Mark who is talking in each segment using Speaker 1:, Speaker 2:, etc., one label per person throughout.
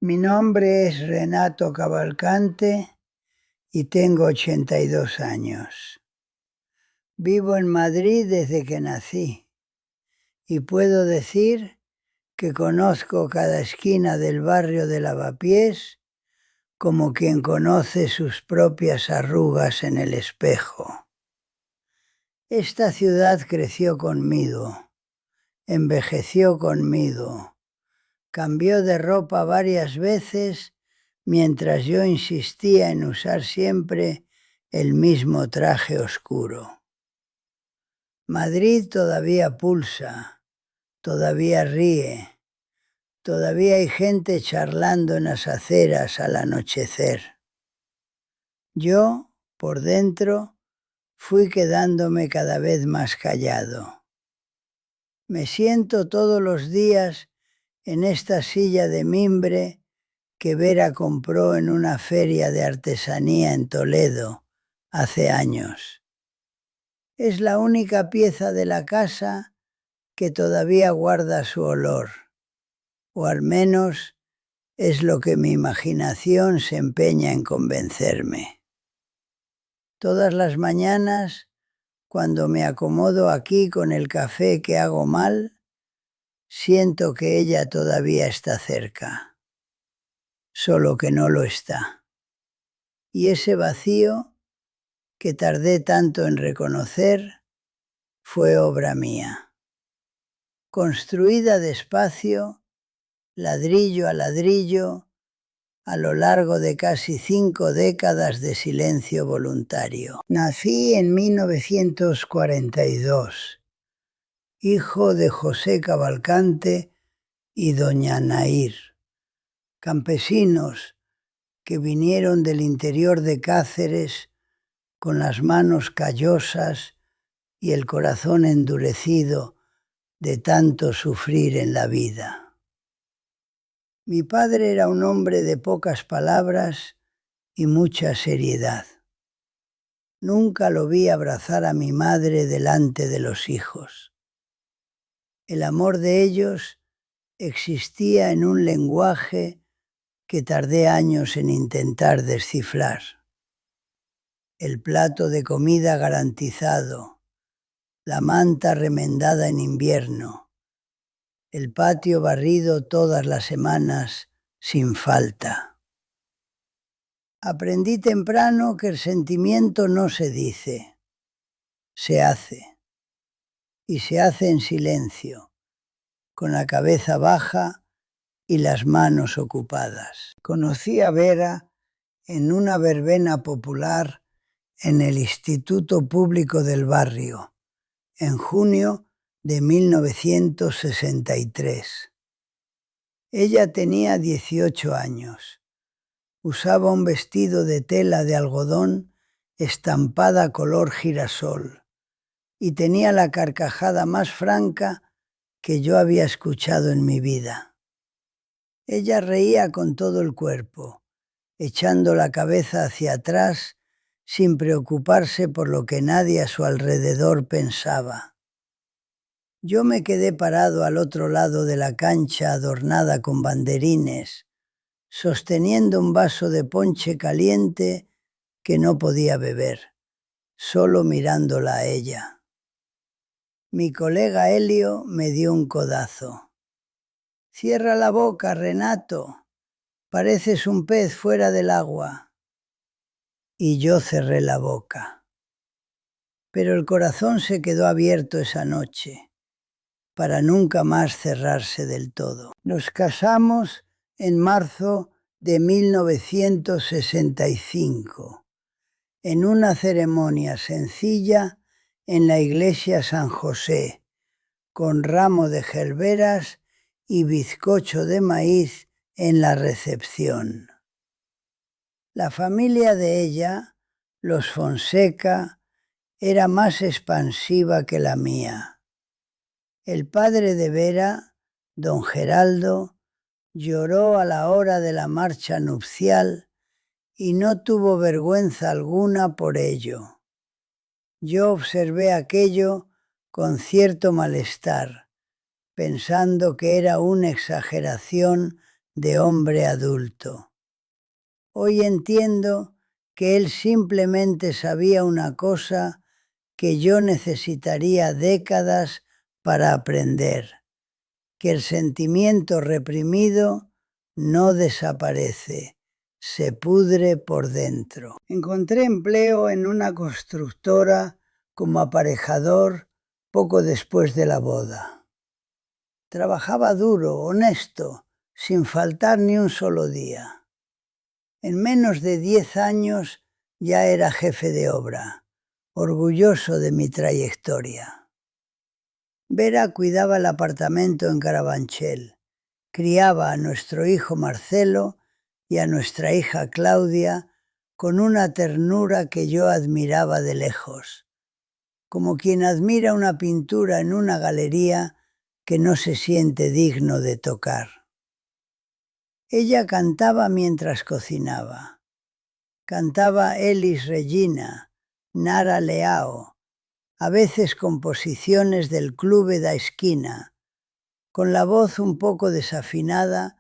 Speaker 1: Mi nombre es Renato Cavalcante y tengo 82 años. Vivo en Madrid desde que nací y puedo decir que conozco cada esquina del barrio de Lavapiés como quien conoce sus propias arrugas en el espejo. Esta ciudad creció conmigo, envejeció conmigo, cambió de ropa varias veces mientras yo insistía en usar siempre el mismo traje oscuro. Madrid todavía pulsa, todavía ríe, todavía hay gente charlando en las aceras al anochecer. Yo, por dentro, fui quedándome cada vez más callado. Me siento todos los días en esta silla de mimbre que Vera compró en una feria de artesanía en Toledo hace años. Es la única pieza de la casa que todavía guarda su olor, o al menos es lo que mi imaginación se empeña en convencerme. Todas las mañanas, cuando me acomodo aquí con el café que hago mal, siento que ella todavía está cerca, solo que no lo está. Y ese vacío que tardé tanto en reconocer fue obra mía. Construida despacio, ladrillo a ladrillo, a lo largo de casi 5 décadas de silencio voluntario. Nací en 1942, hijo de José Cavalcante y doña Nair, campesinos que vinieron del interior de Cáceres con las manos callosas y el corazón endurecido de tanto sufrir en la vida. Mi padre era un hombre de pocas palabras y mucha seriedad. Nunca lo vi abrazar a mi madre delante de los hijos. El amor de ellos existía en un lenguaje que tardé años en intentar descifrar. El plato de comida garantizado, la manta remendada en invierno, el patio barrido todas las semanas sin falta. Aprendí temprano que el sentimiento no se dice, se hace. Y se hace en silencio, con la cabeza baja y las manos ocupadas. Conocí a Vera en una verbena popular en el Instituto Público del Barrio, en junio de 1963. Ella tenía 18 años. Usaba un vestido de tela de algodón estampada color girasol y tenía la carcajada más franca que yo había escuchado en mi vida. Ella reía con todo el cuerpo, echando la cabeza hacia atrás sin preocuparse por lo que nadie a su alrededor pensaba. Yo me quedé parado al otro lado de la cancha adornada con banderines, sosteniendo un vaso de ponche caliente que no podía beber, solo mirándola a ella. Mi colega Helio me dio un codazo. «Cierra la boca, Renato, pareces un pez fuera del agua». Y yo cerré la boca. Pero el corazón se quedó abierto esa noche, para nunca más cerrarse del todo. Nos casamos en marzo de 1965, en una ceremonia sencilla en la iglesia San José, con ramo de gelberas y bizcocho de maíz en la recepción. La familia de ella, los Fonseca, era más expansiva que la mía. El padre de Vera, don Geraldo, lloró a la hora de la marcha nupcial y no tuvo vergüenza alguna por ello. Yo observé aquello con cierto malestar, pensando que era una exageración de hombre adulto. Hoy entiendo que él simplemente sabía una cosa que yo necesitaría décadas para aprender, que el sentimiento reprimido no desaparece, se pudre por dentro. Encontré empleo en una constructora como aparejador poco después de la boda. Trabajaba duro, honesto, sin faltar ni un solo día. En menos de 10 años ya era jefe de obra, orgulloso de mi trayectoria. Vera cuidaba el apartamento en Carabanchel, criaba a nuestro hijo Marcelo y a nuestra hija Claudia con una ternura que yo admiraba de lejos, como quien admira una pintura en una galería que no se siente digno de tocar. Ella cantaba mientras cocinaba. Cantaba Elis Regina, Nara Leao, a veces composiciones del Clube da Esquina, con la voz un poco desafinada,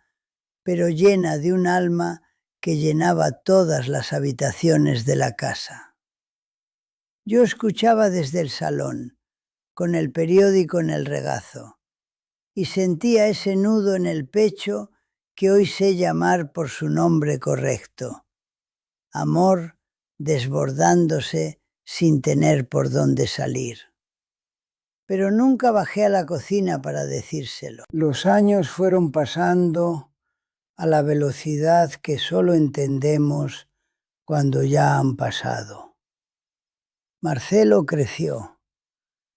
Speaker 1: pero llena de un alma que llenaba todas las habitaciones de la casa. Yo escuchaba desde el salón, con el periódico en el regazo, y sentía ese nudo en el pecho que hoy sé llamar por su nombre correcto: amor desbordándose sin tener por dónde salir. Pero nunca bajé a la cocina para decírselo. Los años fueron pasando a la velocidad que solo entendemos cuando ya han pasado. Marcelo creció.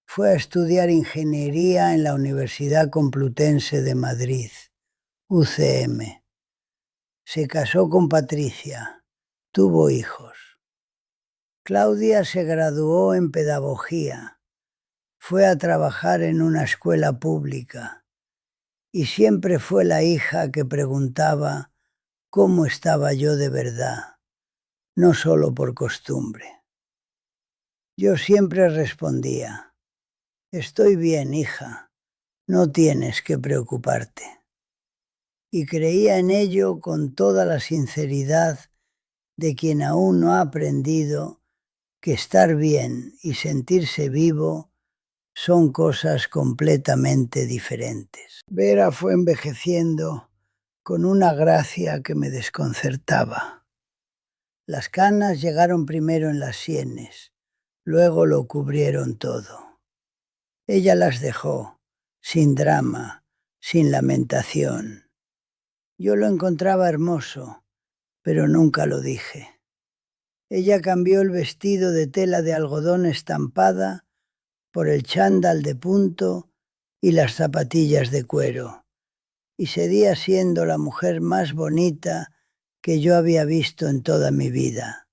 Speaker 1: Fue a estudiar ingeniería en la Universidad Complutense de Madrid, UCM. Se casó con Patricia, tuvo hijos. Claudia se graduó en pedagogía, fue a trabajar en una escuela pública y siempre fue la hija que preguntaba cómo estaba yo de verdad, no solo por costumbre. Yo siempre respondía: estoy bien, hija, no tienes que preocuparte. Y creía en ello con toda la sinceridad de quien aún no ha aprendido que estar bien y sentirse vivo son cosas completamente diferentes. Vera fue envejeciendo con una gracia que me desconcertaba. Las canas llegaron primero en las sienes, luego lo cubrieron todo. Ella las dejó, sin drama, sin lamentación. Yo lo encontraba hermoso, pero nunca lo dije. Ella cambió el vestido de tela de algodón estampada por el chándal de punto y las zapatillas de cuero, y seguía siendo la mujer más bonita que yo había visto en toda mi vida.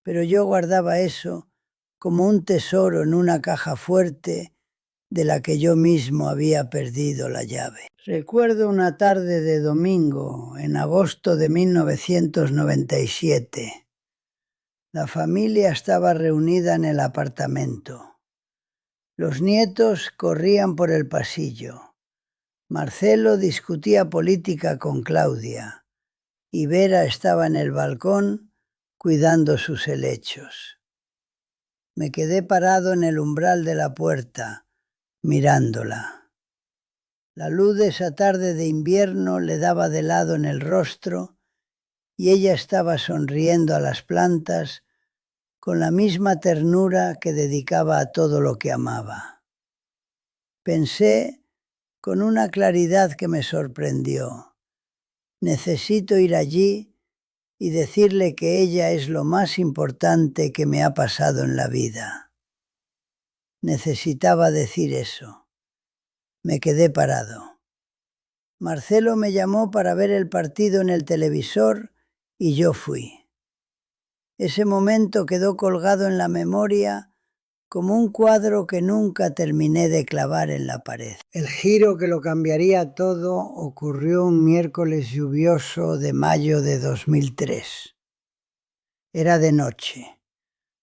Speaker 1: Pero yo guardaba eso como un tesoro en una caja fuerte de la que yo mismo había perdido la llave. Recuerdo una tarde de domingo, en agosto de 1997. La familia estaba reunida en el apartamento. Los nietos corrían por el pasillo. Marcelo discutía política con Claudia y Vera estaba en el balcón cuidando sus helechos. Me quedé parado en el umbral de la puerta, mirándola. La luz de esa tarde de invierno le daba de lado en el rostro y ella estaba sonriendo a las plantas con la misma ternura que dedicaba a todo lo que amaba. Pensé con una claridad que me sorprendió: necesito ir allí y decirle que ella es lo más importante que me ha pasado en la vida. Necesitaba decir eso. Me quedé parado. Marcelo me llamó para ver el partido en el televisor y yo fui. Ese momento quedó colgado en la memoria como un cuadro que nunca terminé de clavar en la pared. El giro que lo cambiaría todo ocurrió un miércoles lluvioso de mayo de 2003. Era de noche.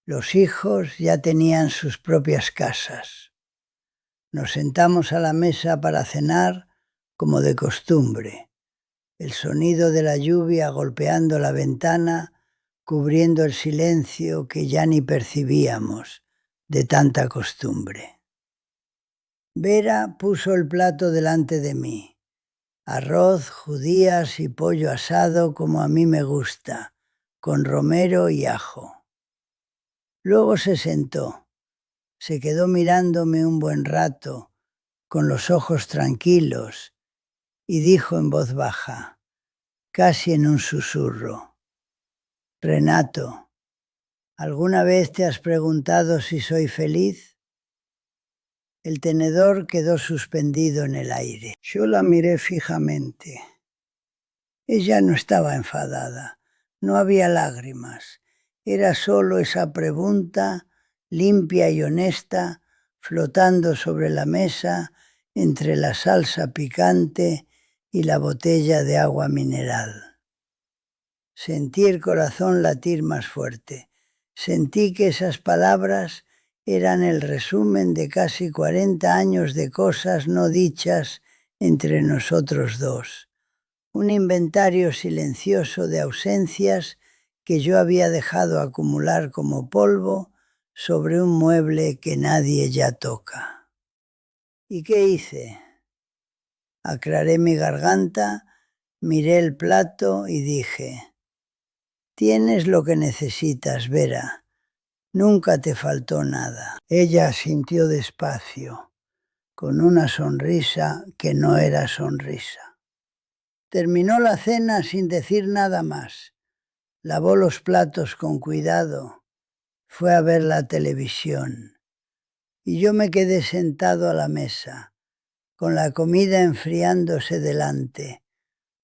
Speaker 1: Los hijos ya tenían sus propias casas. Nos sentamos a la mesa para cenar como de costumbre, el sonido de la lluvia golpeando la ventana, cubriendo el silencio que ya ni percibíamos de tanta costumbre. Vera puso el plato delante de mí. Arroz, judías y pollo asado como a mí me gusta, con romero y ajo. Luego se sentó, se quedó mirándome un buen rato, con los ojos tranquilos, y dijo en voz baja, casi en un susurro, Renato, ¿alguna vez te has preguntado si soy feliz? El tenedor quedó suspendido en el aire. Yo la miré fijamente. Ella no estaba enfadada, no había lágrimas, era solo esa pregunta limpia y honesta flotando sobre la mesa entre la salsa picante y la botella de agua mineral. Sentí el corazón latir más fuerte. Sentí que esas palabras eran el resumen de casi 40 años de cosas no dichas entre nosotros dos. Un inventario silencioso de ausencias que yo había dejado acumular como polvo sobre un mueble que nadie ya toca. ¿Y qué hice? Aclaré mi garganta, miré el plato y dije, tienes lo que necesitas, Vera. Nunca te faltó nada. Ella asintió despacio, con una sonrisa que no era sonrisa. Terminó la cena sin decir nada más. Lavó los platos con cuidado. Fue a ver la televisión. Y yo me quedé sentado a la mesa, con la comida enfriándose delante,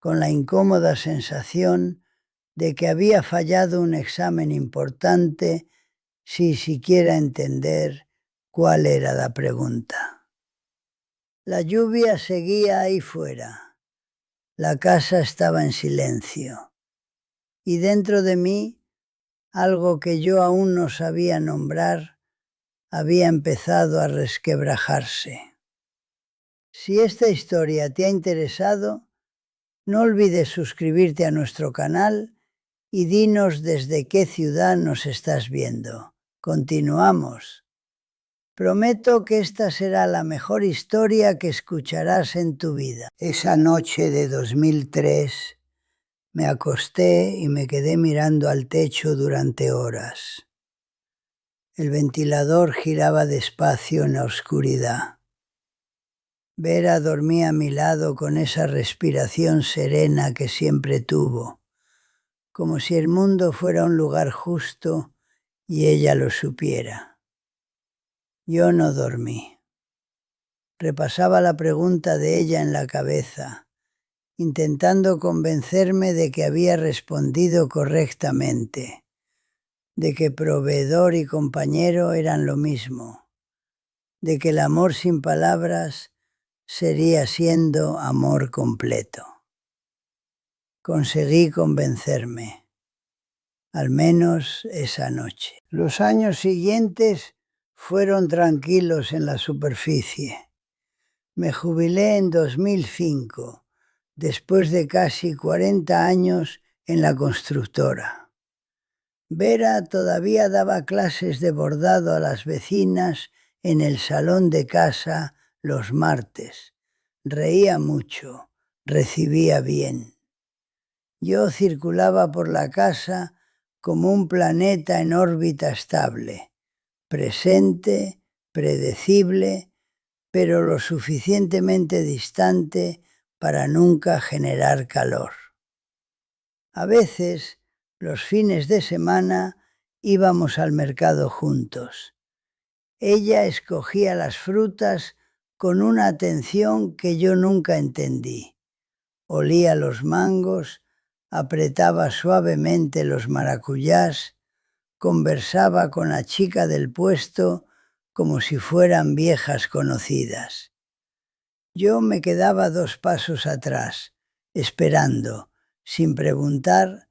Speaker 1: con la incómoda sensación de que había fallado un examen importante sin siquiera entender cuál era la pregunta. La lluvia seguía ahí fuera. La casa estaba en silencio. Y dentro de mí, algo que yo aún no sabía nombrar, había empezado a resquebrajarse. Si esta historia te ha interesado, no olvides suscribirte a nuestro canal y dinos desde qué ciudad nos estás viendo. Continuamos. Prometo que esta será la mejor historia que escucharás en tu vida. Esa noche de 2003 me acosté y me quedé mirando al techo durante horas. El ventilador giraba despacio en la oscuridad. Vera dormía a mi lado con esa respiración serena que siempre tuvo, como si el mundo fuera un lugar justo y ella lo supiera. Yo no dormí. Repasaba la pregunta de ella en la cabeza, intentando convencerme de que había respondido correctamente, de que proveedor y compañero eran lo mismo, de que el amor sin palabras sería siendo amor completo. Conseguí convencerme, al menos esa noche. Los años siguientes fueron tranquilos en la superficie. Me jubilé en 2005, después de casi 40 años en la constructora. Vera todavía daba clases de bordado a las vecinas en el salón de casa los martes. Reía mucho, recibía bien. Yo circulaba por la casa como un planeta en órbita estable, presente, predecible, pero lo suficientemente distante para nunca generar calor. A veces, los fines de semana, íbamos al mercado juntos. Ella escogía las frutas con una atención que yo nunca entendí. Olía los mangos, apretaba suavemente los maracuyás, conversaba con la chica del puesto como si fueran viejas conocidas. Yo me quedaba 2 pasos atrás, esperando, sin preguntar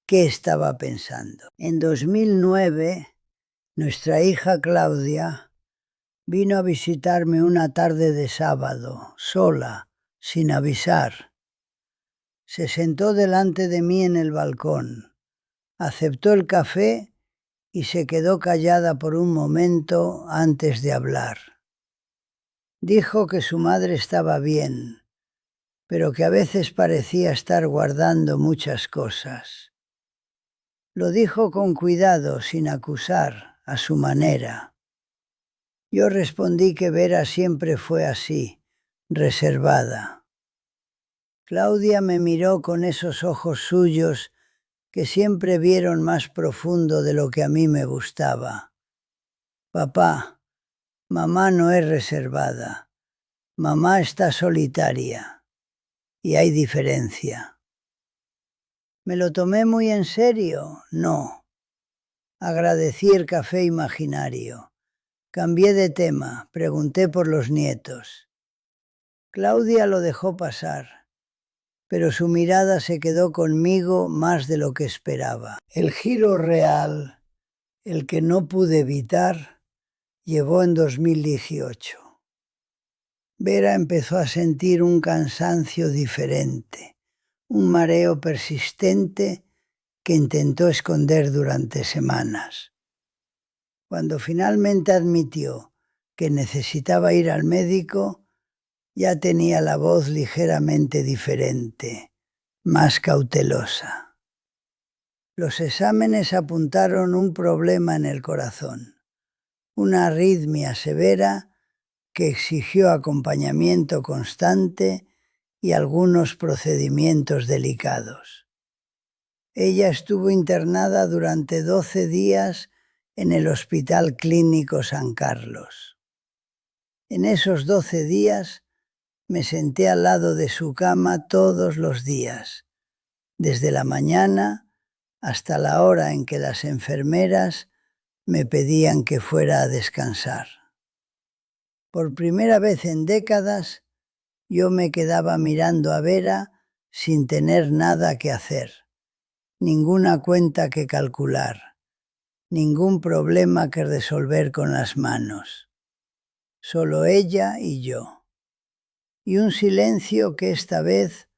Speaker 1: qué estaba pensando. En 2009, nuestra hija Claudia vino a visitarme una tarde de sábado, sola, sin avisar. Se sentó delante de mí en el balcón, aceptó el café y se quedó callada por un momento antes de hablar. Dijo que su madre estaba bien, pero que a veces parecía estar guardando muchas cosas. Lo dijo con cuidado, sin acusar, a su manera. Yo respondí que Vera siempre fue así, reservada. Claudia me miró con esos ojos suyos que siempre vieron más profundo de lo que a mí me gustaba. Papá, mamá no es reservada, mamá está solitaria, y hay diferencia. ¿Me lo tomé muy en serio? No. Agradecí el café imaginario. Cambié de tema, pregunté por los nietos. Claudia lo dejó pasar, pero su mirada se quedó conmigo más de lo que esperaba. El giro real, el que no pude evitar, llegó en 2018. Vera empezó a sentir un cansancio diferente, un mareo persistente que intentó esconder durante semanas. Cuando finalmente admitió que necesitaba ir al médico, ya tenía la voz ligeramente diferente, más cautelosa. Los exámenes apuntaron un problema en el corazón, una arritmia severa que exigió acompañamiento constante y algunos procedimientos delicados. Ella estuvo internada durante 12 días en el Hospital Clínico San Carlos. En esos 12 días me senté al lado de su cama todos los días, desde la mañana hasta la hora en que las enfermeras me pedían que fuera a descansar. Por primera vez en décadas, yo me quedaba mirando a Vera sin tener nada que hacer, ninguna cuenta que calcular, ningún problema que resolver con las manos. Solo ella y yo. Y un silencio que esta vez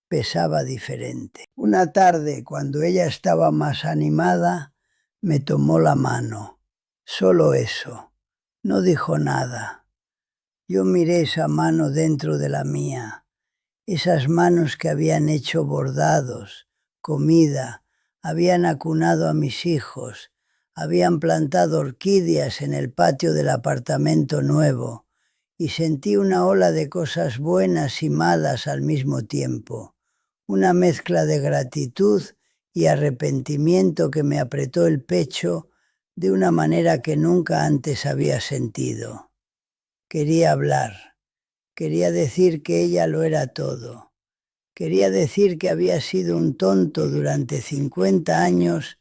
Speaker 1: pesaba diferente. Una tarde, cuando ella estaba más animada, me tomó la mano. Solo eso. No dijo nada. Yo miré esa mano dentro de la mía, esas manos que habían hecho bordados, comida, habían acunado a mis hijos, habían plantado orquídeas en el patio del apartamento nuevo, y sentí una ola de cosas buenas y malas al mismo tiempo, una mezcla de gratitud y arrepentimiento que me apretó el pecho de una manera que nunca antes había sentido. Quería hablar, quería decir que ella lo era todo. Quería decir que había sido un tonto durante 50 años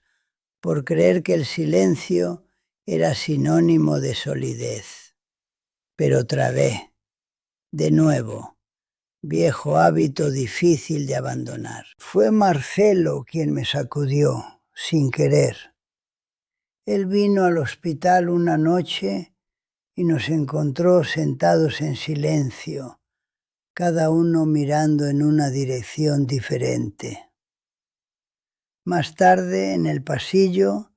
Speaker 1: por creer que el silencio era sinónimo de solidez. Pero trabé, de nuevo, viejo hábito difícil de abandonar. Fue Marcelo quien me sacudió, sin querer. Él vino al hospital una noche y nos encontró sentados en silencio, cada uno mirando en una dirección diferente. Más tarde, en el pasillo,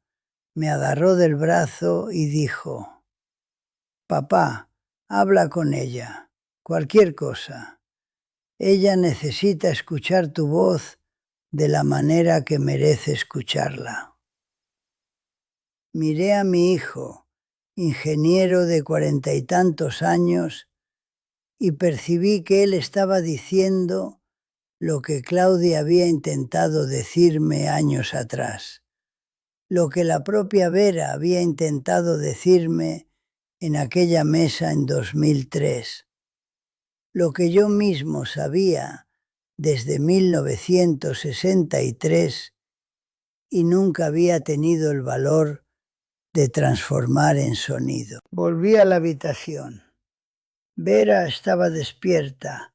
Speaker 1: me agarró del brazo y dijo: «Papá, habla con ella, cualquier cosa. Ella necesita escuchar tu voz de la manera que merece escucharla». Miré a mi hijo, ingeniero de 40 y tantos años, y percibí que él estaba diciendo lo que Claudia había intentado decirme años atrás, lo que la propia Vera había intentado decirme en aquella mesa en 2003, lo que yo mismo sabía desde 1963 y nunca había tenido el valor de transformar en sonido. Volví a la habitación. Vera estaba despierta,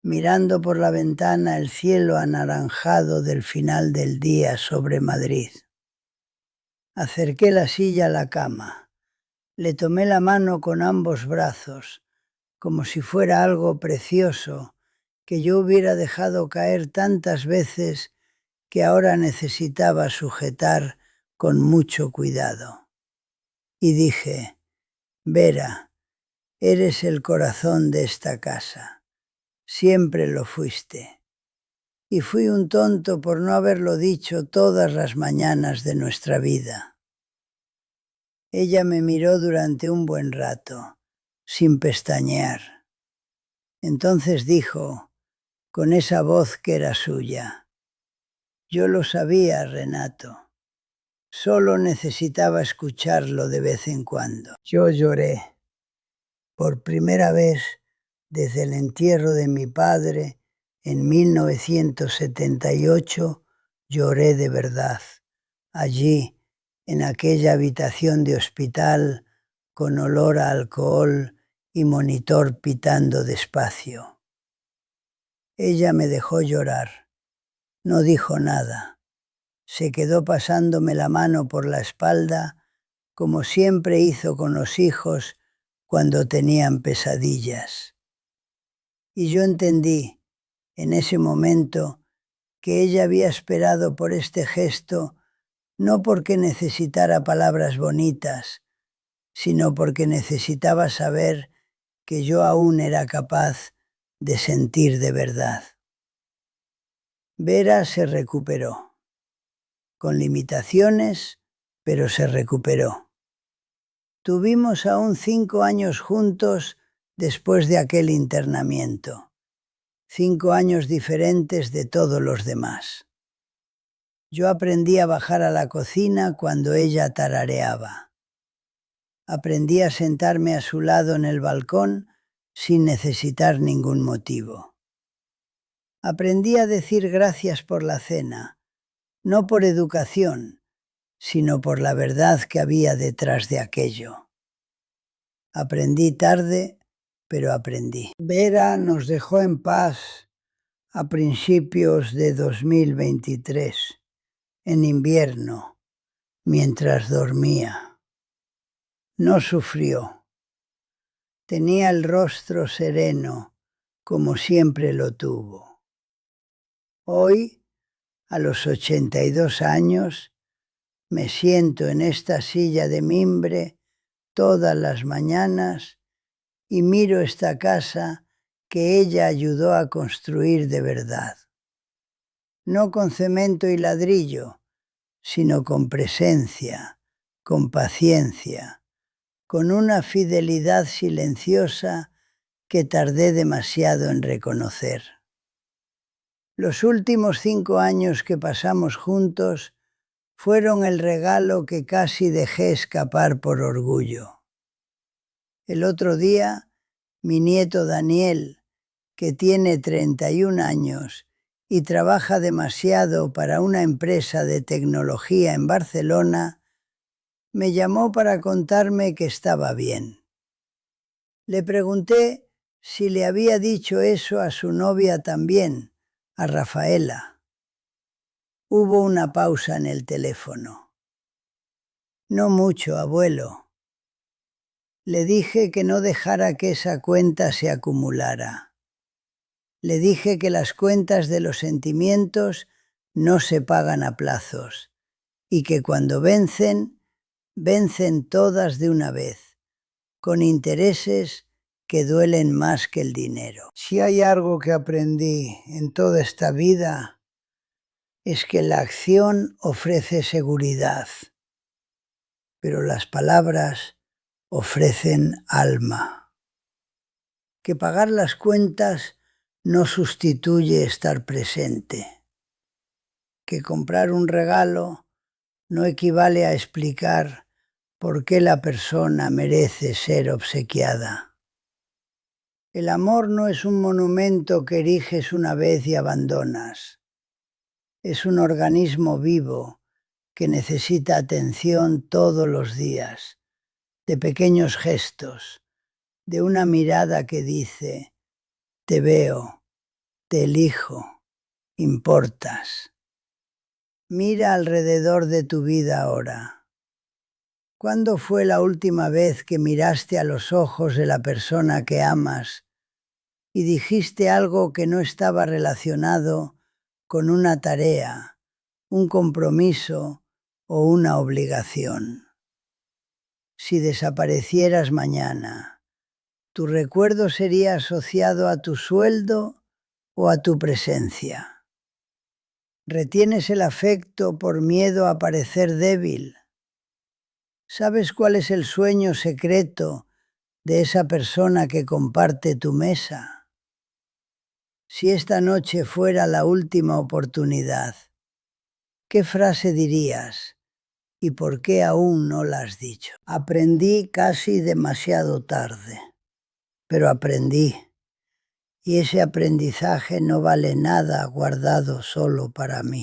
Speaker 1: mirando por la ventana el cielo anaranjado del final del día sobre Madrid. Acerqué la silla a la cama. Le tomé la mano con ambos brazos, como si fuera algo precioso que yo hubiera dejado caer tantas veces que ahora necesitaba sujetar con mucho cuidado. Y dije: Vera, eres el corazón de esta casa. Siempre lo fuiste. Y fui un tonto por no haberlo dicho todas las mañanas de nuestra vida. Ella me miró durante un buen rato, sin pestañear. Entonces dijo, con esa voz que era suya: yo lo sabía, Renato. Solo necesitaba escucharlo de vez en cuando. Yo lloré. Por primera vez desde el entierro de mi padre en 1978, lloré de verdad. Allí, en aquella habitación de hospital, con olor a alcohol y monitor pitando despacio. Ella me dejó llorar. No dijo nada. Se quedó pasándome la mano por la espalda, como siempre hizo con los hijos cuando tenían pesadillas. Y yo entendí, en ese momento, que ella había esperado por este gesto no porque necesitara palabras bonitas, sino porque necesitaba saber que yo aún era capaz de sentir de verdad. Vera se recuperó, con limitaciones, pero se recuperó. Tuvimos aún 5 años juntos después de aquel internamiento, 5 años diferentes de todos los demás. Yo aprendí a bajar a la cocina cuando ella tarareaba. Aprendí a sentarme a su lado en el balcón sin necesitar ningún motivo. Aprendí a decir gracias por la cena, no por educación, sino por la verdad que había detrás de aquello. Aprendí tarde, pero aprendí. Vera nos dejó en paz a principios de 2023, en invierno, mientras dormía. No sufrió. Tenía el rostro sereno, como siempre lo tuvo. Hoy, a los 82 años, me siento en esta silla de mimbre todas las mañanas y miro esta casa que ella ayudó a construir de verdad. No con cemento y ladrillo, sino con presencia, con paciencia, con una fidelidad silenciosa que tardé demasiado en reconocer. Los últimos 5 años que pasamos juntos fueron el regalo que casi dejé escapar por orgullo. El otro día, mi nieto Daniel, que tiene 31 años y trabaja demasiado para una empresa de tecnología en Barcelona, me llamó para contarme que estaba bien. Le pregunté si le había dicho eso a su novia también, a Rafaela. Hubo una pausa en el teléfono. No mucho, abuelo. Le dije que no dejara que esa cuenta se acumulara. Le dije que las cuentas de los sentimientos no se pagan a plazos y que cuando vencen, vencen todas de una vez, con intereses que duelen más que el dinero. Si hay algo que aprendí en toda esta vida, es que la acción ofrece seguridad, pero las palabras ofrecen alma. Que pagar las cuentas no sustituye estar presente. Que comprar un regalo no equivale a explicar por qué la persona merece ser obsequiada. El amor no es un monumento que eriges una vez y abandonas. Es un organismo vivo que necesita atención todos los días, de pequeños gestos, de una mirada que dice: te veo, te elijo, importas. Mira alrededor de tu vida ahora. ¿Cuándo fue la última vez que miraste a los ojos de la persona que amas y dijiste algo que no estaba relacionado con una tarea, un compromiso o una obligación. Si desaparecieras mañana, ¿tu recuerdo sería asociado a tu sueldo o a tu presencia? ¿Retienes el afecto por miedo a parecer débil? ¿Sabes cuál es el sueño secreto de esa persona que comparte tu mesa? Si esta noche fuera la última oportunidad, ¿qué frase dirías y por qué aún no la has dicho? Aprendí casi demasiado tarde, pero aprendí, y ese aprendizaje no vale nada guardado solo para mí.